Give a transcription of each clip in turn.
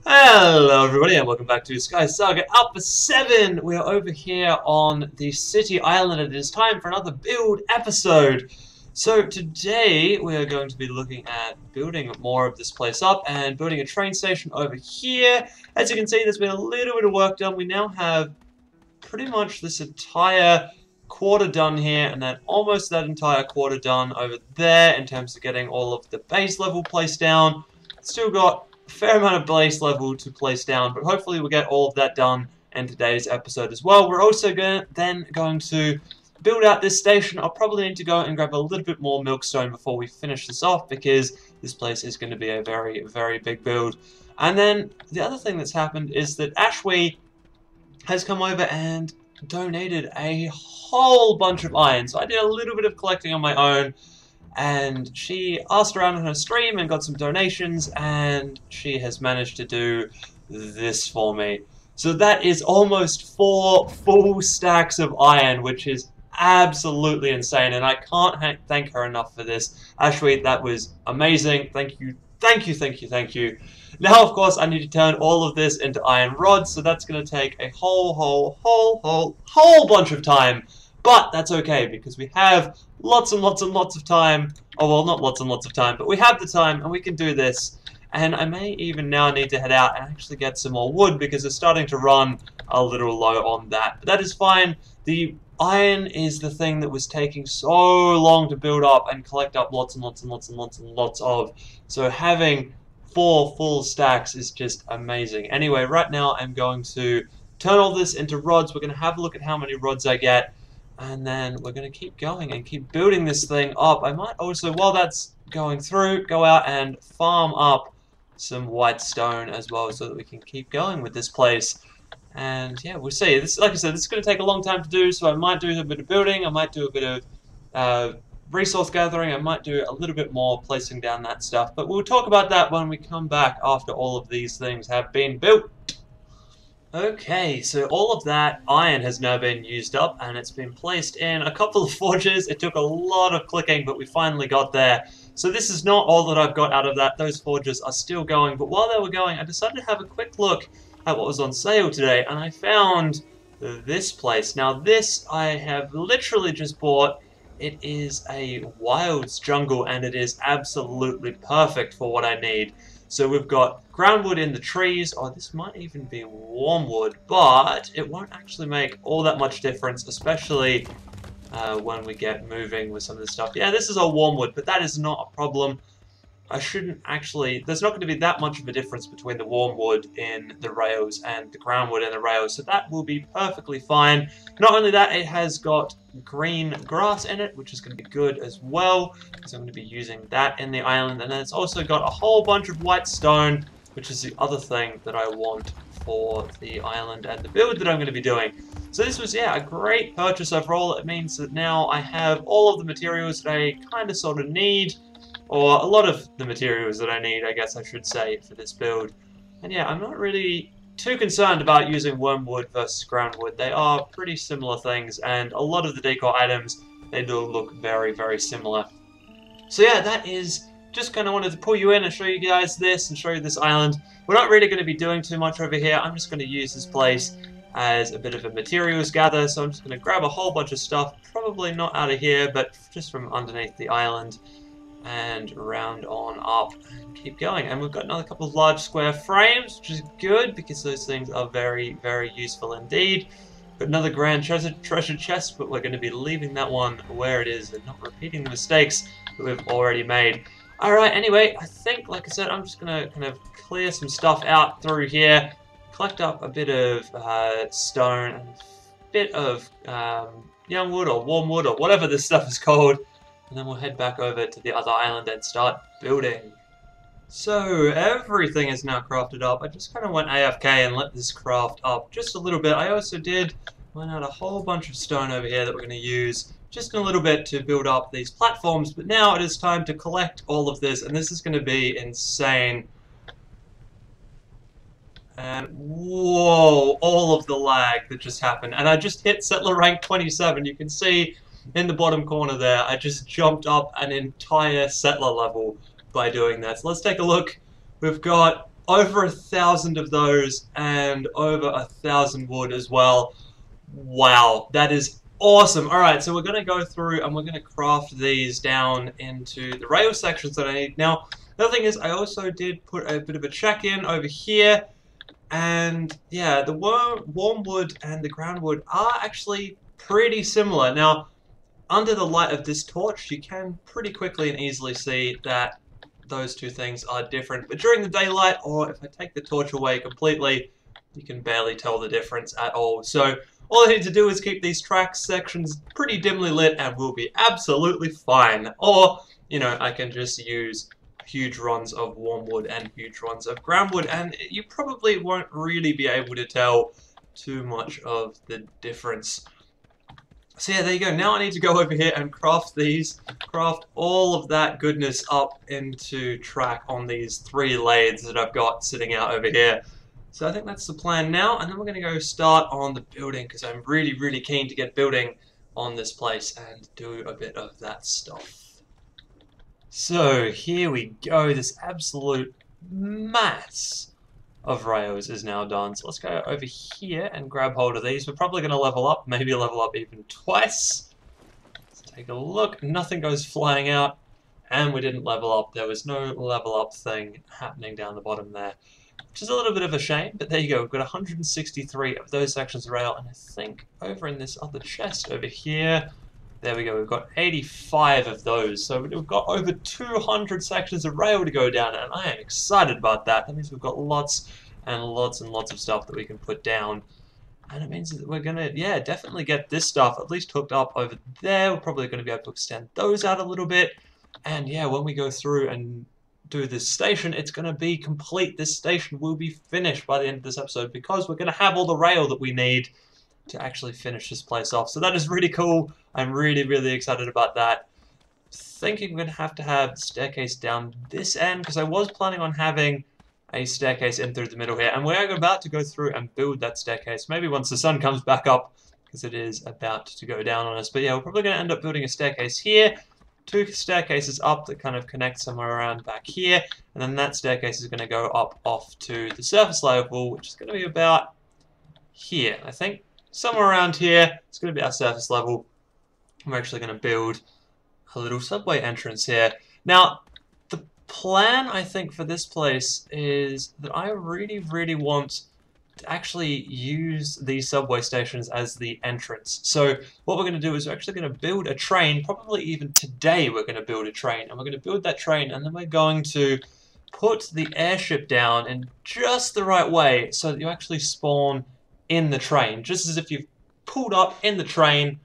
Hello everybody and welcome back to SkySaga Alpha 7! We are over here on the city island and it is time for another build episode. So today we are going to be looking at building more of this place up and building a train station over here. As you can see, there's been a little bit of work done. We now have pretty much this entire quarter done here and then almost that entire quarter done over there in terms of getting all of the base level placed down. Still got fair amount of base level to place down, but hopefully we'll get all of that done in today's episode as well. We're also going to build out this station. I'll probably need to go and grab a little bit more milkstone before we finish this off because this place is going to be a very, very big build. And then the other thing that's happened is that Ashwee has come over and donated a whole bunch of iron. So I did a little bit of collecting on my own. And she asked around on her stream and got some donations, and she has managed to do this for me. So that is almost 4 full stacks of iron, which is absolutely insane, and I can't thank her enough for this. Ashwee, that was amazing. Thank you, thank you, thank you, thank you. Now, of course, I need to turn all of this into iron rods, so that's going to take a whole bunch of time. But that's okay, because we have lots and lots and lots of time. Oh, well, not lots and lots of time, but we have the time, and we can do this. And I may even now need to head out and actually get some more wood, because it's starting to run a little low on that. But that is fine. The iron is the thing that was taking so long to build up and collect up lots and lots and lots and lots and lots of. So having 4 full stacks is just amazing. Anyway, right now I'm going to turn all this into rods. We're going to have a look at how many rods I get. And then we're going to keep going and keep building this thing up. I might also, while that's going through, go out and farm up some white stone as well so that we can keep going with this place. And yeah, we'll see. This, like I said, this is going to take a long time to do, so I might do a bit of building, I might do a bit of resource gathering, I might do a little bit more placing down that stuff. But we'll talk about that when we come back after all of these things have been built. Okay, so all of that iron has now been used up and it's been placed in a couple of forges. It took a lot of clicking, but we finally got there. So this is not all that I've got out of that. Those forges are still going, but while they were going, I decided to have a quick look at what was on sale today, and I found this place. Now this I have literally just bought. It is a wilds jungle and it is absolutely perfect for what I need. So we've got groundwood in the trees. Oh, this might even be wormwood, but it won't actually make all that much difference, especially when we get moving with some of this stuff. Yeah, this is all wormwood, but that is not a problem. I shouldn't actually... There's not going to be that much of a difference between the wormwood in the rails and the groundwood in the rails, so that will be perfectly fine. Not only that, it has got green grass in it, which is going to be good as well, because I'm going to be using that in the island. And then it's also got a whole bunch of white stone, which is the other thing that I want for the island and the build that I'm going to be doing. So this was, yeah, a great purchase overall. It means that now I have all of the materials that I kind of sort of need, or a lot of the materials that I need, I guess I should say, for this build. And yeah, I'm not really too concerned about using wormwood versus groundwood. They are pretty similar things, and a lot of the decor items, they do look very, very similar. So yeah, that is just kind of wanted to pull you in and show you guys this and show you this island. We're not really going to be doing too much over here. I'm just going to use this place as a bit of a materials gather, so I'm just going to grab a whole bunch of stuff, probably not out of here, but just from underneath the island, and round on up and keep going. And we've got another couple of large square frames, which is good because those things are very, very useful indeed. Got another grand treasure chest, but we're going to be leaving that one where it is and not repeating the mistakes that we've already made. Alright, anyway, I think, like I said, I'm just going to kind of clear some stuff out through here, collect up a bit of stone and a bit of young wood or warm wood or whatever this stuff is called. And then we'll head back over to the other island and start building. So everything is now crafted up. I just kind of went AFK and let this craft up just a little bit. I also did mine out a whole bunch of stone over here that we're going to use just in a little bit to build up these platforms. But now it is time to collect all of this, and this is going to be insane. And whoa, all of the lag that just happened. And I just hit settler rank 27. You can see in the bottom corner there, I just jumped up an entire settler level by doing that. So let's take a look. We've got over 1,000 of those and over 1,000 wood as well. Wow, that is awesome. Alright, so we're going to go through and we're going to craft these down into the rail sections that I need. Now, the other thing is I also did put a bit of a check in over here. And yeah, the warm wood and the ground wood are actually pretty similar. Now, under the light of this torch, you can pretty quickly and easily see that those two things are different. But during the daylight, or if I take the torch away completely, you can barely tell the difference at all. So all I need to do is keep these track sections pretty dimly lit and we'll be absolutely fine. Or, you know, I can just use huge runs of warm wood and huge runs of ground wood, and you probably won't really be able to tell too much of the difference. So yeah, there you go. Now I need to go over here and craft these, craft all of that goodness up into track on these 3 lathes that I've got sitting out over here. So I think that's the plan now, and then we're going to go start on the building, because I'm really, really keen to get building on this place and do a bit of that stuff. So here we go, this absolute mass of rails is now done. So let's go over here and grab hold of these. We're probably going to level up, maybe level up even twice. Let's take a look, nothing goes flying out, and we didn't level up. There was no level up thing happening down the bottom there, which is a little bit of a shame, but there you go. We've got 163 of those sections of rail, and I think over in this other chest over here, there we go, we've got 85 of those, so we've got over 200 sections of rail to go down, and I am excited about that. That means we've got lots and lots and lots of stuff that we can put down, and it means that we're gonna, yeah, definitely get this stuff at least hooked up over there. We're probably gonna be able to extend those out a little bit, and yeah, when we go through and do this station, it's gonna be complete. This station will be finished by the end of this episode, because we're gonna have all the rail that we need to actually finish this place off. So that is really cool. I'm really, really excited about that. Thinking we're going to have the staircase down this end, because I was planning on having a staircase in through the middle here, and we're about to go through and build that staircase, maybe once the sun comes back up, because it is about to go down on us. But yeah, we're probably going to end up building a staircase here, 2 staircases up that kind of connect somewhere around back here, and then that staircase is going to go up off to the surface level, which is going to be about here, I think. Somewhere around here, it's going to be our surface level. We're actually going to build a little subway entrance here. Now, the plan, I think, for this place is that I really, really want to actually use these subway stations as the entrance. So what we're going to do is we're actually going to build a train, probably even today we're going to build a train, and we're going to build that train, and then we're going to put the airship down in just the right way so that you actually spawn in the train, just as if you've pulled up in the train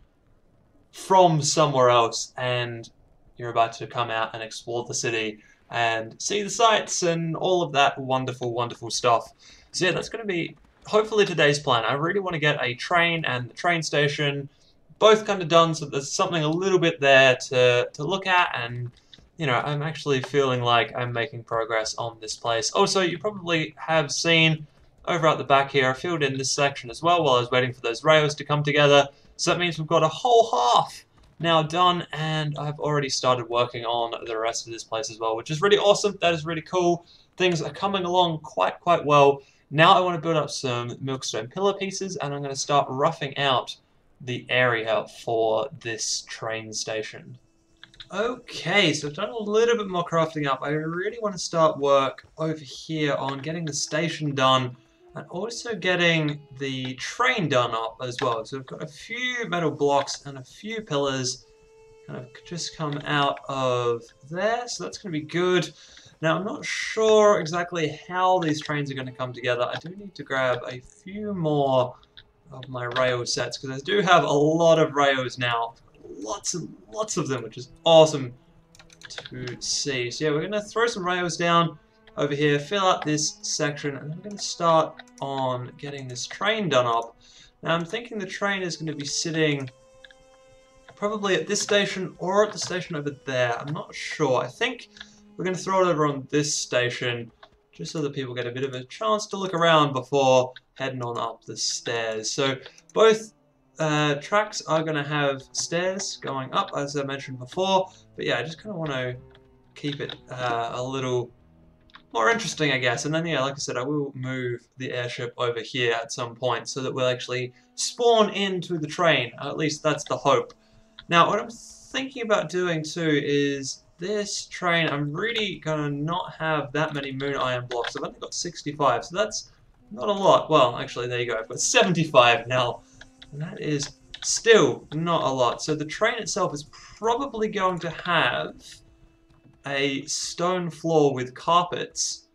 from somewhere else and you're about to come out and explore the city and see the sights and all of that wonderful, wonderful stuff. So yeah, that's going to be hopefully today's plan. I really want to get a train and the train station both kind of done, so there's something a little bit there to look at, and you know, I'm actually feeling like I'm making progress on this place. Also, you probably have seen over at the back here, I filled in this section as well while I was waiting for those rails to come together. So that means we've got a whole half now done, and I've already started working on the rest of this place as well, which is really awesome. That is really cool. Things are coming along quite well. Now I want to build up some milkstone pillar pieces, and I'm going to start roughing out the area for this train station. Okay, so I've done a little bit more crafting up. I really want to start work over here on getting the station done, and also getting the train done up as well. So we've got a few metal blocks and a few pillars kind of just come out of there, so that's going to be good. Now, I'm not sure exactly how these trains are going to come together. I do need to grab a few more of my rail sets, because I do have a lot of rails now. Lots and lots of them, which is awesome to see. So yeah, we're going to throw some rails down over here, fill out this section, and then we're going to start on getting this train done up. Now I'm thinking the train is going to be sitting probably at this station or at the station over there. I'm not sure. I think we're going to throw it over on this station just so that people get a bit of a chance to look around before heading on up the stairs. So both tracks are going to have stairs going up, as I mentioned before, but yeah, I just kind of want to keep it a little more interesting, I guess. And then, yeah, like I said, I will move the airship over here at some point so that we'll actually spawn into the train. At least that's the hope. Now, what I'm thinking about doing too is this train, I'm really going to not have that many moon iron blocks. I've only got 65, so that's not a lot. Well, actually, there you go. I've got 75 now, and that is still not a lot. So the train itself is probably going to have a stone floor with carpets,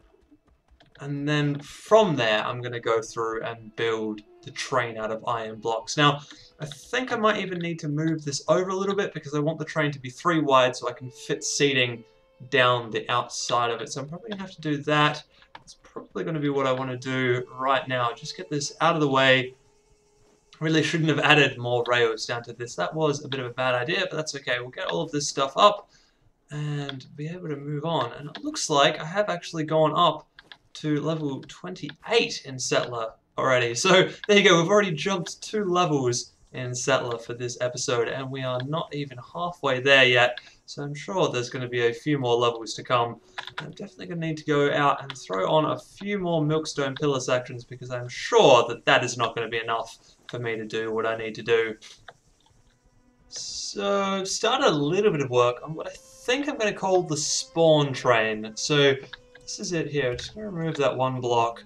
and then from there I'm going to go through and build the train out of iron blocks. Now, I think I might even need to move this over a little bit because I want the train to be 3 wide so I can fit seating down the outside of it. So I'm probably going to have to do that. It's probably going to be what I want to do right now. Just get this out of the way. Really shouldn't have added more rails down to this. That was a bit of a bad idea, but that's okay. We'll get all of this stuff up and be able to move on. And it looks like I have actually gone up to level 28 in Settler already. So there you go, we've already jumped 2 levels in Settler for this episode, and we are not even halfway there yet. So I'm sure there's going to be a few more levels to come. I'm definitely going to need to go out and throw on a few more milkstone pillar sections because I'm sure that that is not going to be enough for me to do what I need to do. So I've started a little bit of work on what I think I'm going to call the spawn train. So this is it here. I'm just going to remove that 1 block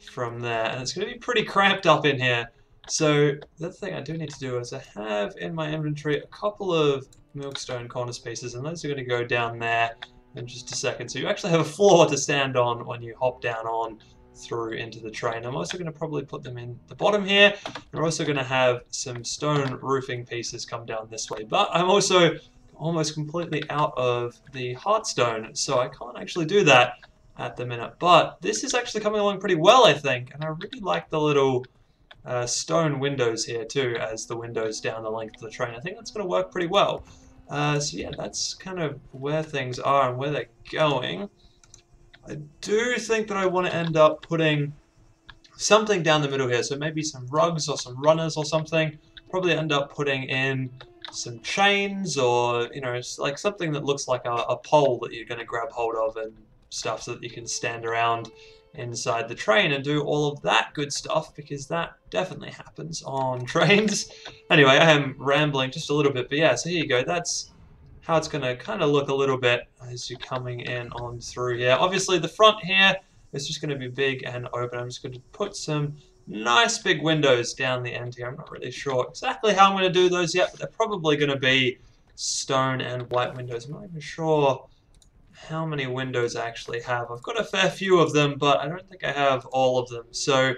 from there, and it's going to be pretty cramped up in here. So the other thing I do need to do is I have in my inventory a couple of milkstone cornice pieces, and those are going to go down there in just a second. So you actually have a floor to stand on when you hop down on through into the train. I'm also going to probably put them in the bottom here. We're also going to have some stone roofing pieces come down this way, but I'm also almost completely out of the heartstone, so I can't actually do that at the minute. But this is actually coming along pretty well, I think, and I really like the little stone windows here too as the windows down the length of the train. I think that's going to work pretty well. So yeah, that's kind of where things are and where they're going. I do think that I want to end up putting something down the middle here, so maybe some rugs or some runners or something. Probably end up putting in some chains, or you know, it's like something that looks like a pole that you're going to grab hold of and stuff so that you can stand around inside the train and do all of that good stuff, because that definitely happens on trains. Anyway, I am rambling just a little bit, but yeah, so here you go. That's how it's going to kind of look a little bit as you're coming in on through here. Obviously, the front here is just going to be big and open. I'm just going to put some nice big windows down the end here. I'm not really sure exactly how I'm going to do those yet, but they're probably going to be stone and white windows. I'm not even sure how many windows I actually have. I've got a fair few of them, but I don't think I have all of them. So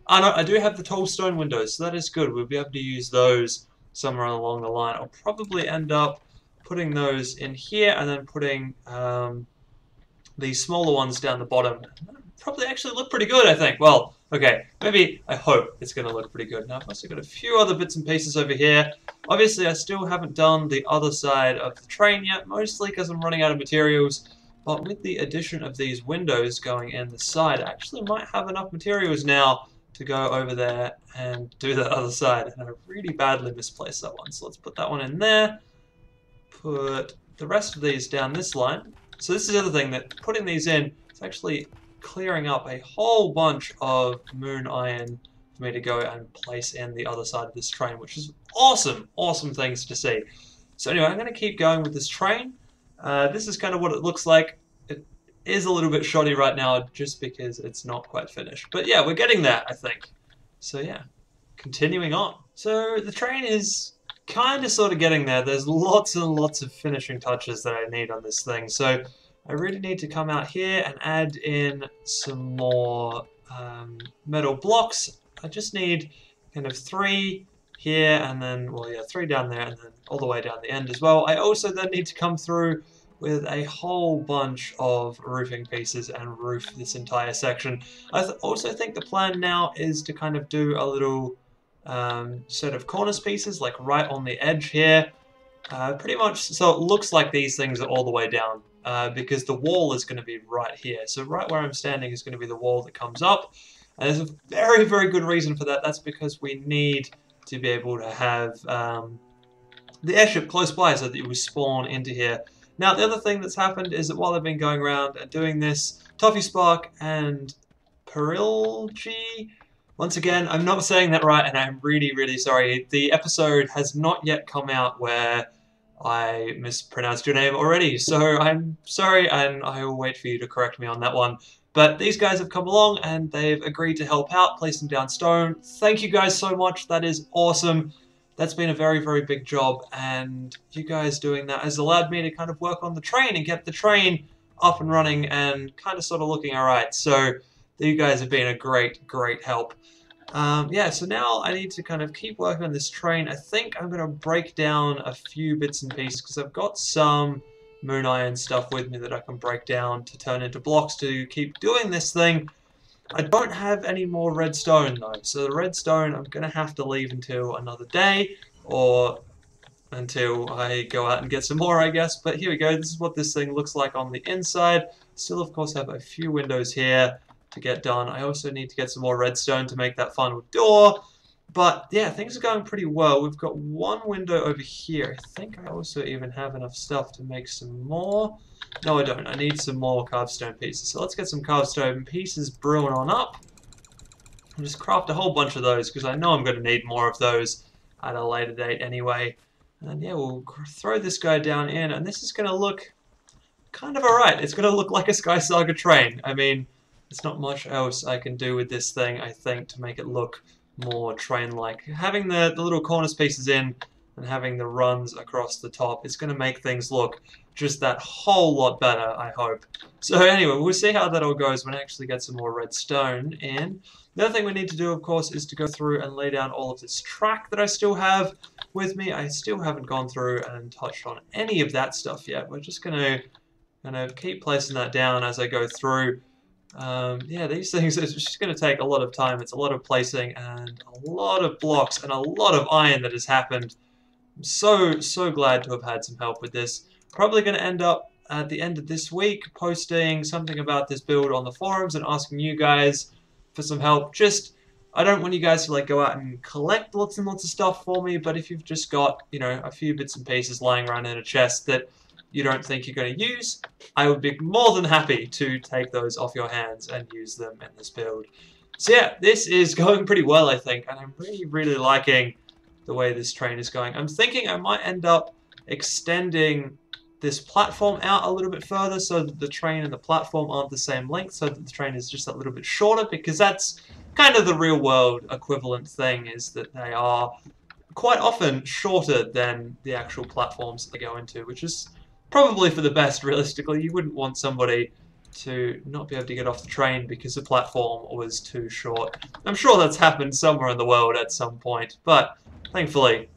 I do have the tall stone windows, so that is good. We'll be able to use those somewhere along the line. I'll probably end up putting those in here and then putting the smaller ones down the bottom. Probably actually look pretty good, I think. Well, okay, maybe I hope it's going to look pretty good. Now, I've also got a few other bits and pieces over here. Obviously, I still haven't done the other side of the train yet, mostly because I'm running out of materials. But with the addition of these windows going in the side, I actually might have enough materials now to go over there and do that other side. And I really badly misplaced that one. So let's put that one in there. Put the rest of these down this line. So this is the other thing, that putting these in, it's actually clearing up a whole bunch of moon iron for me to go and place in the other side of this train, which is awesome, awesome things to see. So anyway, I'm going to keep going with this train. This is kind of what it looks like. It is a little bit shoddy right now just because it's not quite finished. But yeah, we're getting there, I think. So yeah, continuing on. So the train is kind of sort of getting there. There's lots and lots of finishing touches that I need on this thing. So I really need to come out here and add in some more metal blocks. I just need kind of 3 here and then, well yeah, 3 down there and then all the way down the end as well. I also then need to come through with a whole bunch of roofing pieces and roof this entire section. I also think the plan now is to kind of do a little set of cornice pieces like right on the edge here. Pretty much so it looks like these things are all the way down. Because the wall is going to be right here. So right where I'm standing is going to be the wall that comes up. And there's a very, very good reason for that. That's because we need to be able to have the airship close by so that you will spawn into here Now, the other thing that's happened is that while I've been going around and doing this, Toffee Spark and Perilgi, once again, I'm not saying that right, and I'm really, really sorry. The episode has not yet come out where I mispronounced your name already, so I'm sorry, and I will wait for you to correct me on that one. But these guys have come along, and they've agreed to help out, placing down stone. Thank you guys so much. That is awesome. That's been a very, very big job, and you guys doing that has allowed me to kind of work on the train and get the train up and running and kind of sort of looking alright. So you guys have been a great, great help. Yeah, so now I need to kind of keep working on this train. I think I'm going to break down a few bits and pieces because I've got some moon iron stuff with me that I can break down to turn into blocks to keep doing this thing. I don't have any more redstone though, so the redstone I'm going to have to leave until another day, or until I go out and get some more, I guess. But here we go, this is what this thing looks like on the inside. Still, of course, have a few windows here to get done. I also need to get some more redstone to make that final door. But yeah, things are going pretty well. We've got one window over here. I think I also even have enough stuff to make some more. No, I don't. I need some more carved stone pieces. So let's get some carved stone pieces brewing on up. And just craft a whole bunch of those, because I know I'm going to need more of those at a later date anyway. And yeah, we'll throw this guy down in, and this is going to look kind of alright. It's going to look like a SkySaga train. I mean, there's not much else I can do with this thing, I think, to make it look more train-like. Having the little cornice pieces in and having the runs across the top is going to make things look just that whole lot better, I hope. So anyway, we'll see how that all goes when I actually get some more redstone in. The other thing we need to do, of course, is to go through and lay down all of this track that I still have with me. I still haven't gone through and touched on any of that stuff yet. We're just going to keep placing that down as I go through. Yeah, these things are just going to take a lot of time. It's a lot of placing and a lot of blocks and a lot of iron that has happened. I'm so glad to have had some help with this. Probably going to end up at the end of this week posting something about this build on the forums and asking you guys for some help. Just, I don't want you guys to like go out and collect lots and lots of stuff for me, but if you've just got, you know, a few bits and pieces lying around in a chest that you don't think you're going to use, I would be more than happy to take those off your hands and use them in this build. So yeah, this is going pretty well, I think, and I'm really, really liking the way this train is going. I'm thinking I might end up extending this platform out a little bit further so that the train and the platform aren't the same length, so that the train is just a little bit shorter, because that's kind of the real world equivalent thing, is that they are quite often shorter than the actual platforms they go into, which is probably for the best, realistically. You wouldn't want somebody to not be able to get off the train because the platform was too short. I'm sure that's happened somewhere in the world at some point, but thankfully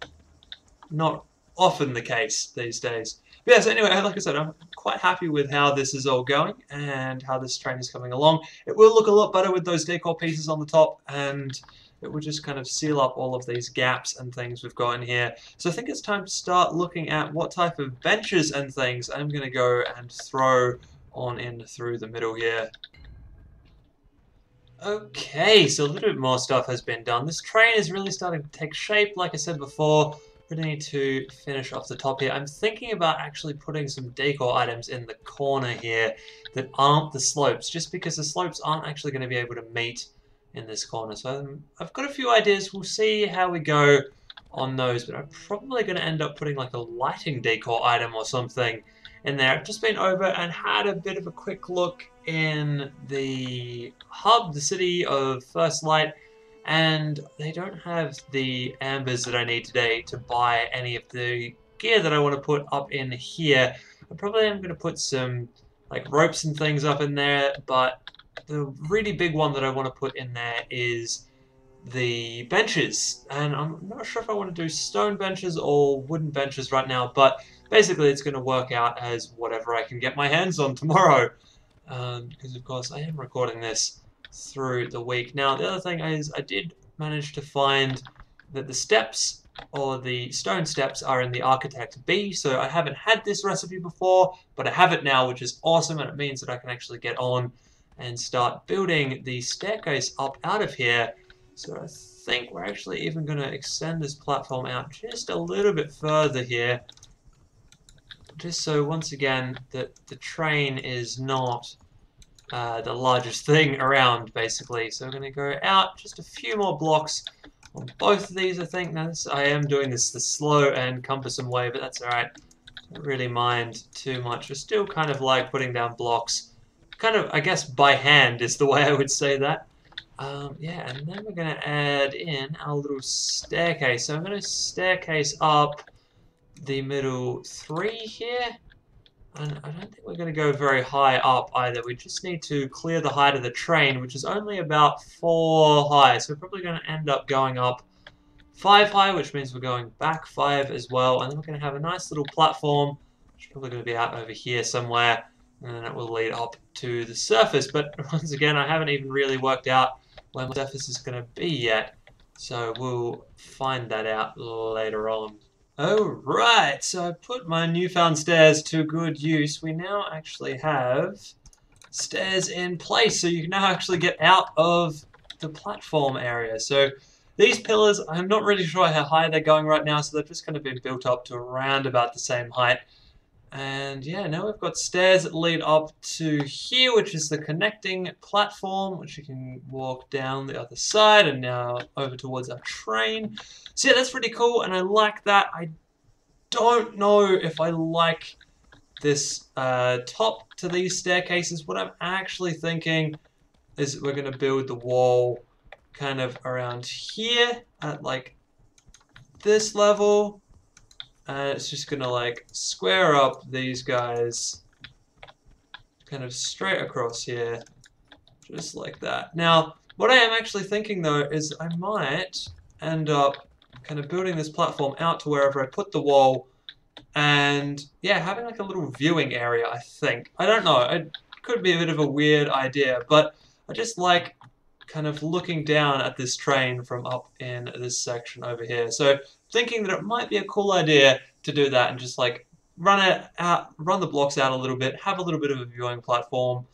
not often the case these days. But yeah, so anyway, like I said, I'm quite happy with how this is all going and how this train is coming along. It will look a lot better with those decor pieces on the top, and it will just kind of seal up all of these gaps and things we've got in here. So I think it's time to start looking at what type of benches and things I'm going to go and throw on in through the middle here. Okay, so a little bit more stuff has been done. This train is really starting to take shape, like I said before. Really need to finish off the top here. I'm thinking about actually putting some decor items in the corner here that aren't the slopes, just because the slopes aren't actually going to be able to meet in this corner. So I've got a few ideas. We'll see how we go on those, but I'm probably going to end up putting like a lighting decor item or something in there. I've just been over and had a bit of a quick look in the hub, the city of First Light, and they don't have the ambers that I need today to buy any of the gear that I want to put up in here. I probably am going to put some like ropes and things up in there, but the really big one that I want to put in there is the benches, and I'm not sure if I want to do stone benches or wooden benches right now, but basically it's going to work out as whatever I can get my hands on tomorrow, because of course I am recording this through the week. Now the other thing is I did manage to find that the steps, or the stone steps, are in the Architect B, so I haven't had this recipe before, but I have it now, which is awesome, and it means that I can actually get on and start building the staircase up out of here. So I think we're actually even going to extend this platform out just a little bit further here. just so once again that the train is not the largest thing around, basically. So we're going to go out just a few more blocks on both of these, I think. Now I am doing this the slow and cumbersome way, but that's alright. Don't really mind too much. We're still kind of like putting down blocks. Kind of, I guess, by hand is the way I would say that. Yeah, and then we're going to add in our little staircase. So I'm going to staircase up the middle 3 here. And I don't think we're going to go very high up either. We just need to clear the height of the train, which is only about 4 high. So we're probably going to end up going up 5 high, which means we're going back 5 as well. And then we're going to have a nice little platform, which is probably going to be out over here somewhere. And then it will lead up to the surface. But once again, I haven't even really worked out where the surface is going to be yet. So we'll find that out later on. Alright, so I put my newfound stairs to good use. We now actually have stairs in place, so you can now actually get out of the platform area. So these pillars, I'm not really sure how high they're going right now, so they're just going to be built up to around about the same height. And yeah, now we've got stairs that lead up to here, which is the connecting platform, which you can walk down the other side and now over towards our train. So yeah, that's pretty cool, and I like that. I don't know if I like this top to these staircases. What I'm actually thinking is we're going to build the wall kind of around here at like this level. And it's just going to like square up these guys kind of straight across here, just like that. Now, what I am actually thinking though is I might end up kind of building this platform out to wherever I put the wall and yeah, having like a little viewing area, I think. I don't know, it could be a bit of a weird idea, but I just like kind of looking down at this train from up in this section over here. So thinking that it might be a cool idea to do that and just like run the blocks out a little bit, have a little bit of a viewing platform,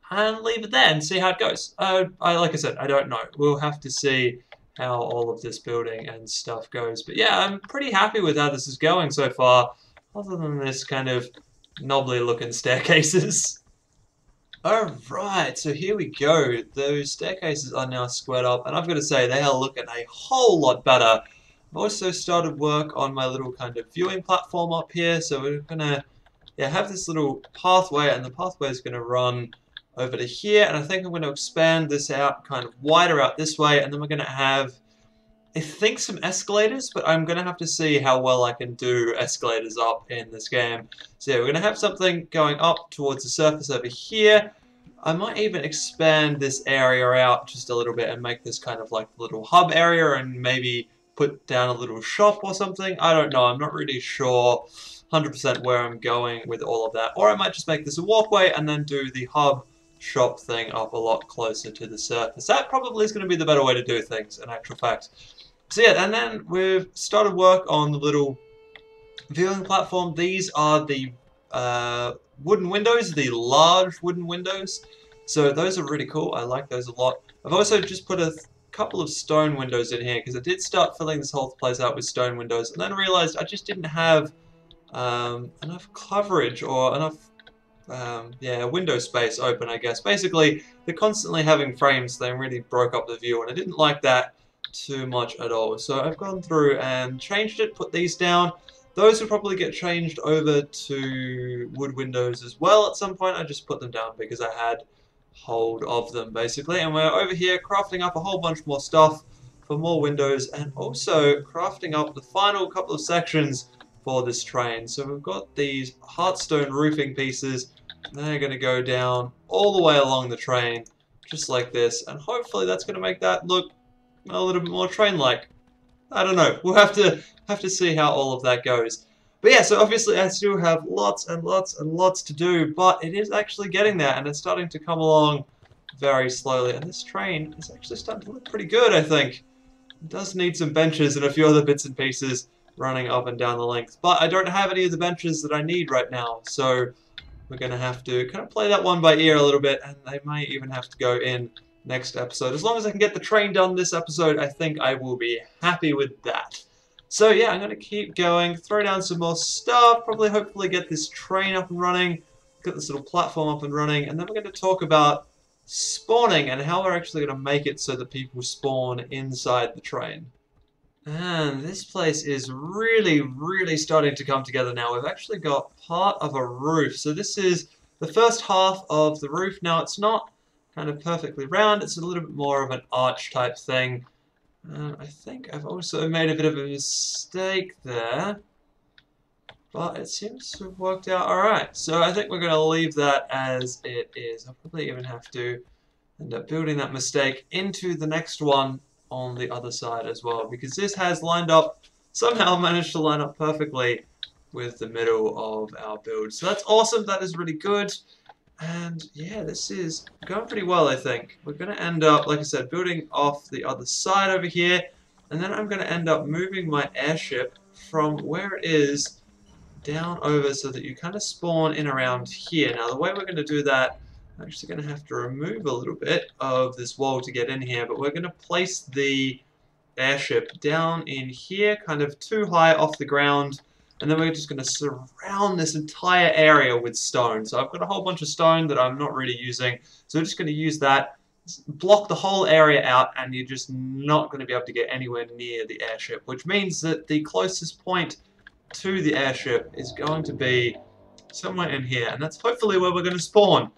and leave it there and see how it goes. Like I said, I don't know. We'll have to see how all of this building and stuff goes. But yeah, I'm pretty happy with how this is going so far, other than this kind of knobbly looking staircases. Alright, so here we go. Those staircases are now squared up, and I've got to say, they are looking a whole lot better. I've also started work on my little kind of viewing platform up here, so we're going to have this little pathway, and the pathway is going to run over to here, and I think I'm going to expand this out kind of wider out this way, and then we're going to have, I think, some escalators, but I'm going to have to see how well I can do escalators up in this game. So yeah, we're going to have something going up towards the surface over here. I might even expand this area out just a little bit and make this kind of like a little hub area and maybe put down a little shop or something. I don't know, I'm not really sure 100% where I'm going with all of that. Or I might just make this a walkway and then do the hub shop thing up a lot closer to the surface. That probably is going to be the better way to do things, in actual fact. So yeah, and then we've started work on the little viewing platform. These are the wooden windows, the large wooden windows. So those are really cool. I like those a lot. I've also just put a couple of stone windows in here because I did start filling this whole place out with stone windows and then realized I just didn't have enough coverage or enough window space open, I guess. Basically, they're constantly having frames, so they really broke up the view, and I didn't like that too much at all. So I've gone through and changed it, put these down. Those will probably get changed over to wood windows as well at some point. I just put them down because I had hold of them, basically. And we're over here crafting up a whole bunch more stuff for more windows, and also crafting up the final couple of sections for this train. So we've got these heartstone roofing pieces. They're going to go down all the way along the train, just like this, and hopefully that's going to make that look a little bit more train-like. I don't know. We'll have to see how all of that goes. But yeah, so obviously I still have lots and lots and lots to do, but it is actually getting there, and it's starting to come along very slowly. And this train is actually starting to look pretty good, I think. It does need some benches and a few other bits and pieces running up and down the length, but I don't have any of the benches that I need right now, so we're going to have to kind of play that one by ear a little bit, and I might even have to go in next episode. As long as I can get the train done this episode, I think I will be happy with that. So yeah, I'm going to keep going, throw down some more stuff, probably hopefully get this train up and running, get this little platform up and running, and then we're going to talk about spawning and how we're actually going to make it so that people spawn inside the train. And this place is really, really starting to come together now. We've actually got part of a roof. So this is the first half of the roof. Now it's not kind of perfectly round, it's a little bit more of an arch type thing. I think I've also made a bit of a mistake there, but it seems to have worked out alright. So I think we're going to leave that as it is. I'll probably even have to end up building that mistake into the next one on the other side as well, because this has lined up, somehow managed to line up perfectly with the middle of our build. So that's awesome, that is really good. And yeah, this is going pretty well, I think. We're going to end up, like I said, building off the other side over here. And then I'm going to end up moving my airship from where it is down over so that you kind of spawn in around here. Now, the way we're going to do that, I'm actually going to have to remove a little bit of this wall to get in here. But we're going to place the airship down in here, kind of too high off the ground. And then we're just going to surround this entire area with stone. So I've got a whole bunch of stone that I'm not really using. So we're just going to use that, block the whole area out, and you're just not going to be able to get anywhere near the airship. Which means that the closest point to the airship is going to be somewhere in here. And that's hopefully where we're going to spawn.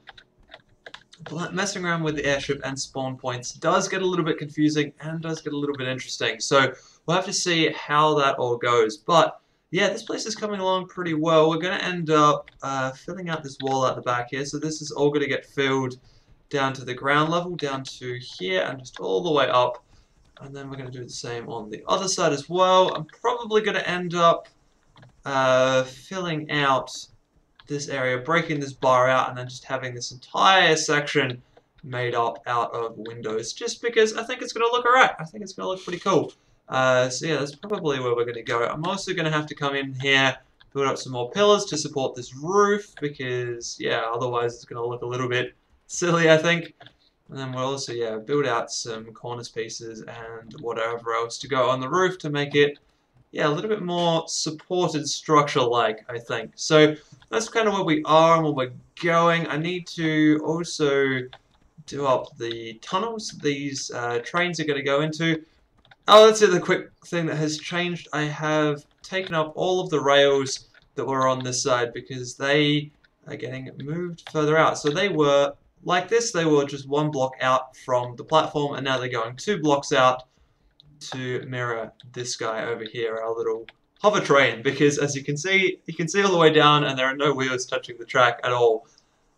But messing around with the airship and spawn points does get a little bit confusing and does get a little bit interesting. So we'll have to see how that all goes. But yeah, this place is coming along pretty well. We're going to end up filling out this wall at the back here. So this is all going to get filled down to the ground level, down to here, and just all the way up. And then we're going to do the same on the other side as well. I'm probably going to end up filling out this area, breaking this bar out, and then just having this entire section made up out of windows. Just because I think it's going to look alright. I think it's going to look pretty cool. So yeah, that's probably where we're going to go. I'm also going to have to come in here, build up some more pillars to support this roof, because, yeah, otherwise it's going to look a little bit silly, I think. And then we'll also, yeah, build out some cornice pieces and whatever else to go on the roof to make it, yeah, a little bit more supported structure-like, I think. So that's kind of where we are and where we're going. I need to also do up the tunnels these trains are going to go into. Oh, that's the other quick thing that has changed. I have taken up all of the rails that were on this side because they are getting moved further out. So they were like this, they were just one block out from the platform, and now they're going 2 blocks out to mirror this guy over here, our little hover train, because as you can see all the way down and there are no wheels touching the track at all.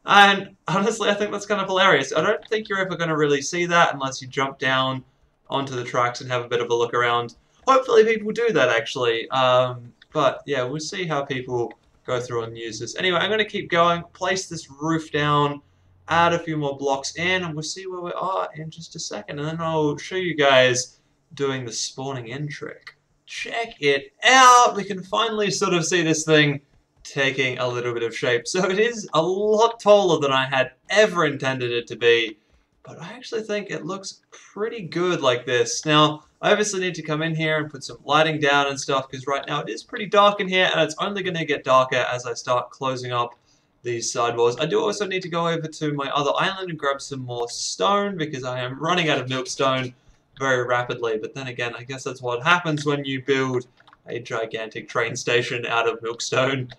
And honestly, I think that's kind of hilarious. I don't think you're ever going to really see that unless you jump down onto the tracks and have a bit of a look around. Hopefully people do that, actually. But yeah, we'll see how people go through and use this. Anyway, I'm going to keep going, place this roof down, add a few more blocks in, and we'll see where we are in just a second. And then I'll show you guys doing the spawning in trick. Check it out! We can finally sort of see this thing taking a little bit of shape. So it is a lot taller than I had ever intended it to be. But I actually think it looks pretty good like this. Now, I obviously need to come in here and put some lighting down and stuff, because right now it is pretty dark in here, and it's only going to get darker as I start closing up these sidewalls. I do also need to go over to my other island and grab some more stone, because I am running out of milkstone very rapidly. But then again, I guess that's what happens when you build a gigantic train station out of milkstone.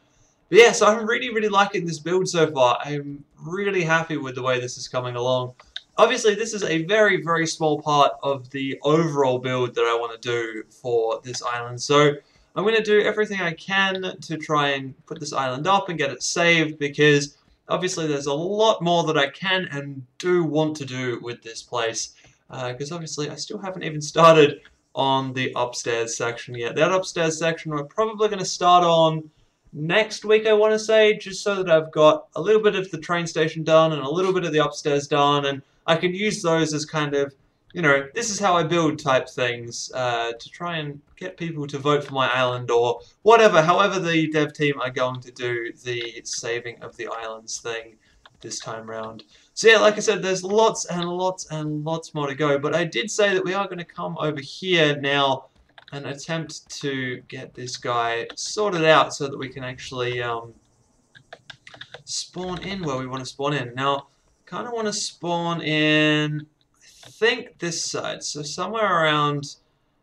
But yeah, so I'm really, really liking this build so far. I'm really happy with the way this is coming along. Obviously, this is a very, very small part of the overall build that I want to do for this island. So I'm going to do everything I can to try and put this island up and get it saved, because obviously there's a lot more that I can and do want to do with this place. Because obviously I still haven't even started on the upstairs section yet. That upstairs section we're probably going to start on next week, I want to say, just so that I've got a little bit of the train station done and a little bit of the upstairs done, and I can use those as kind of, you know, this is how I build type things to try and get people to vote for my island or whatever, however the dev team are going to do the saving of the islands thing this time round. So yeah, like I said, there's lots and lots and lots more to go, but I did say that we are going to come over here now and attempt to get this guy sorted out so that we can actually spawn in where we want to spawn in. Now, kind of want to spawn in, I think, this side, so somewhere around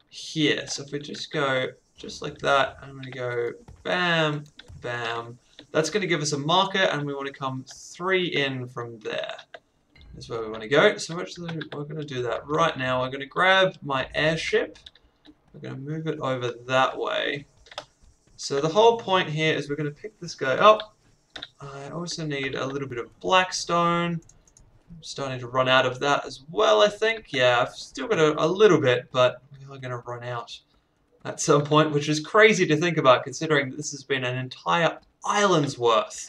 here. So if we just go just like that, I'm going to go bam, bam. That's going to give us a marker, and we want to come 3 in from there. That's where we want to go. So actually, we're going to do that right now. We're going to grab my airship. We're going to move it over that way. So the whole point here is we're going to pick this guy up. I also need a little bit of blackstone. I'm starting to run out of that as well, I think. Yeah, I've still got a little bit, but we are going to run out at some point, which is crazy to think about considering that this has been an entire island's worth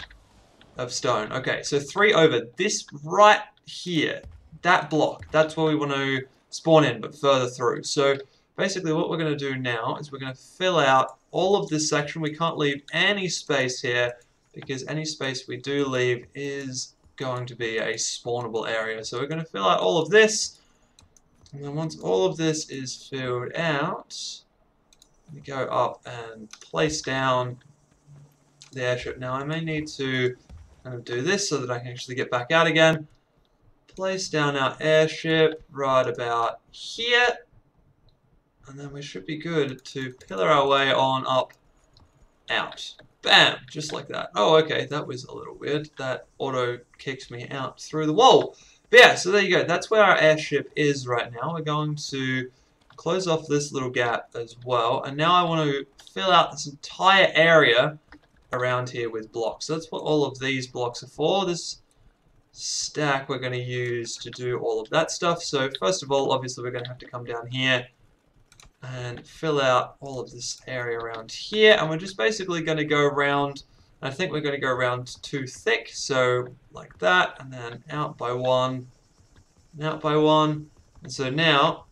of stone. Okay, so 3 over. This right here, that block, that's where we want to spawn in, but further through. So basically what we're going to do now is we're going to fill out all of this section. We can't leave any space here, because any space we do leave is going to be a spawnable area. So we're going to fill out all of this, and then once all of this is filled out, we go up and place down the airship. Now I may need to kind of do this so that I can actually get back out again. Place down our airship right about here, and then we should be good to pillar our way on up out. Bam! Just like that. Oh, okay, that was a little weird. That auto kicked me out through the wall. But yeah, so there you go. That's where our airship is right now. We're going to close off this little gap as well. And now I want to fill out this entire area around here with blocks. So that's what all of these blocks are for. This stack we're going to use to do all of that stuff. So first of all, obviously we're going to have to come down here and fill out all of this area around here, and we're just basically going to go around. I think we're going to go around 2 thick, so like that, and then out by 1, and out by 1. And so now,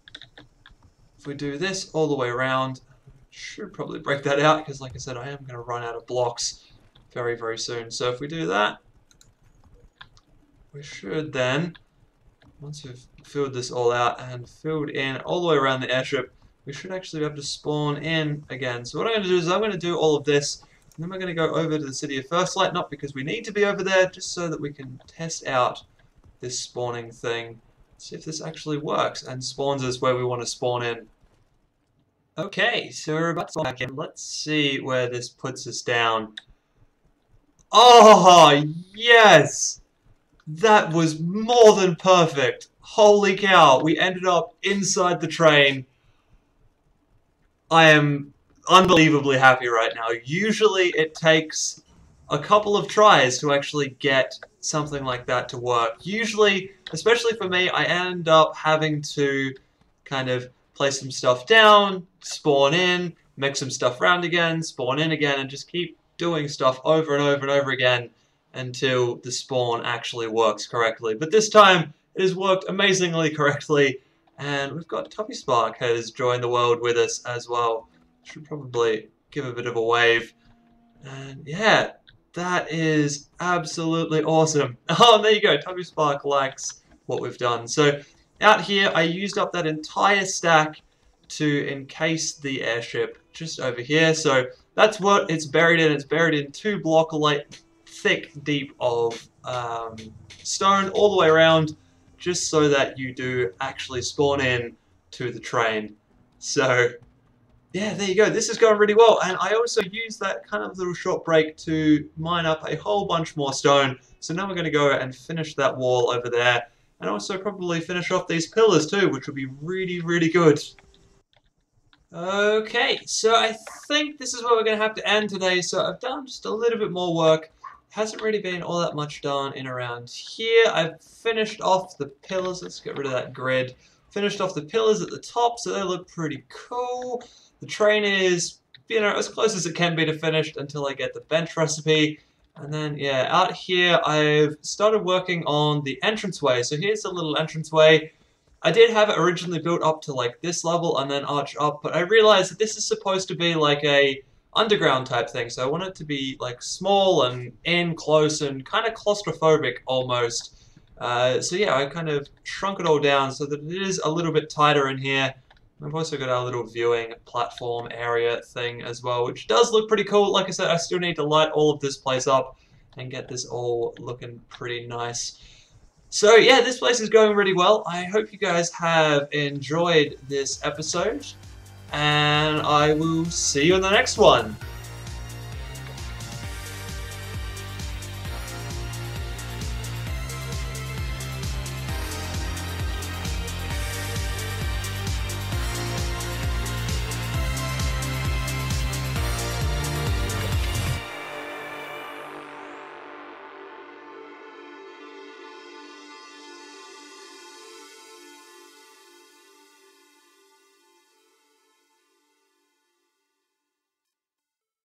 if we do this all the way around, should probably break that out, because like I said, I am going to run out of blocks very, very soon. So if we do that, we should then, once we've filled this all out and filled in all the way around the airship, we should actually be able to spawn in again. So what I'm going to do is I'm going to do all of this, and then we're going to go over to the City of First Light, not because we need to be over there, just so that we can test out this spawning thing, see if this actually works, and spawns us where we want to spawn in. Okay, so we're about to spawn back in. Let's see where this puts us down. Oh, yes! That was more than perfect. Holy cow, we ended up inside the train. I am unbelievably happy right now. Usually it takes a couple of tries to actually get something like that to work. Usually, especially for me, I end up having to kind of place some stuff down, spawn in, mix some stuff around again, spawn in again, and just keep doing stuff over and over and over again until the spawn actually works correctly. But this time, it has worked amazingly correctly. And we've got Tuppy Spark has joined the world with us as well. Should probably give a bit of a wave. And yeah, that is absolutely awesome. Oh, and there you go. Tuppy Spark likes what we've done. So out here, I used up that entire stack to encase the airship just over here. So that's what it's buried in. It's buried in 2 block thick deep of stone all the way around, just so that you do actually spawn in to the train. So yeah, there you go. This is going really well. And I also used that kind of little short break to mine up a whole bunch more stone. So now we're going to go and finish that wall over there. And also probably finish off these pillars too, which will be really, really good. Okay, so I think this is where we're going to have to end today. So I've done just a little bit more work. Hasn't really been all that much done in around here. I've finished off the pillars. Let's get rid of that grid. Finished off the pillars at the top, so they look pretty cool. The train is, you know, as close as it can be to finished until I get the bench recipe. And then, yeah, out here I've started working on the entranceway. So here's the little entranceway. I did have it originally built up to like this level and then arch up, but I realized that this is supposed to be like a underground type thing, so I want it to be like small and in close and kind of claustrophobic almost. So yeah, I kind of shrunk it all down so that it is a little bit tighter in here, We've also got our little viewing platform area thing as well, which does look pretty cool. Like I said, I still need to light all of this place up and get this all looking pretty nice. So yeah, this place is going really well. I hope you guys have enjoyed this episode, and I will see you in the next one.